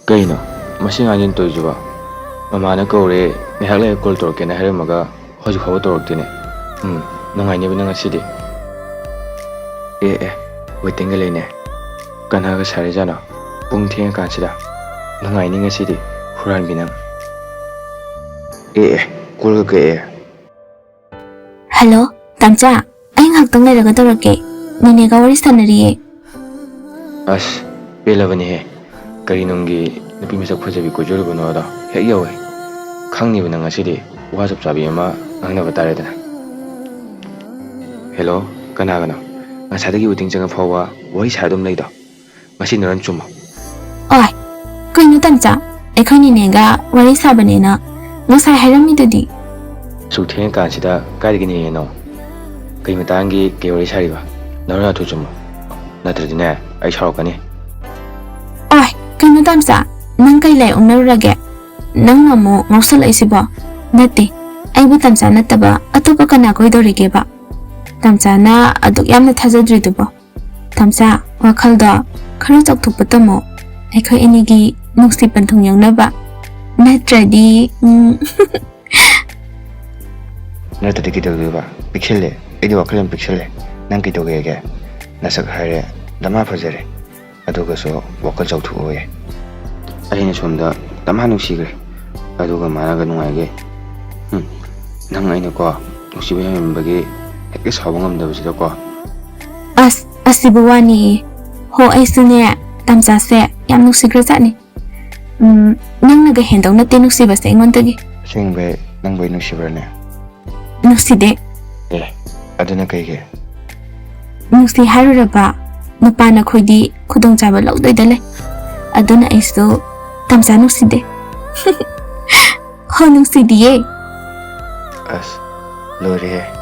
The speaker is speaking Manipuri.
Kayno, masing anjin to juba. Mamana kore, nihakle call torke na haramaga, hoji hawa torke ne. Nangai ne binang asidi. Waiting gale ne. Kana ga sare jana. Pung thiang kan sida. Nangai ni ngasidi. Huran binang. Call ga Hello, Tamcha. Ay ngaktang nalaga torke. Nene ka waris tanari. As, pelavani he. Karinonggi napi misak phajabi ko jor bono da. Hek yawe. Khangni binang asidi. Whatsapp sabi ama angna batare dana. Hello, kana gana. Ngasadagi uting janga phawa wari sadum lai da. Ngasi naran chuma. Oi, kayno Tamcha. Ekhani nega waris sabane na. Ngasai hairami dudi. Suthiang kan sida kaidagi ni no. Kai matangi ke wari sariba. Narana thu chuma. Natradine ai sarokani. Oi, kayno Tamcha. Nang kay lay umnarage. Nang namo ngausal ay siba. Nati, ay bu Tamcha nataba atopa kana koy dorige ba. Tamcha na aduk yamna thajadri dubo. Tamcha wakhalda khara chokthupata mo. Ay koy inigi nungsi panthung yang na ba. Natradi Natradi kita duba. Pixelle, idi wakalam pixelle. Nang kita ge. Nasak hare dama phajare. Aduga so wakal chawthu oye. Aina somda dama nusigre. Aduga managa nungaige. Nang aina ko nusibe membagi hekke sabangam dabsida ko. Asibawani ho ay sune Tamcha se yam nusigre jani. Nang naga hendong na tinusiba sa ingondagi. Singbe nang boy nusibrane. Nuside. Aduna kaige. Nusi haruraba nupana khoidi khudong chaba lawdoi dale. Aduna aisu Tamcha nuside. Ho nusidiye. As lore.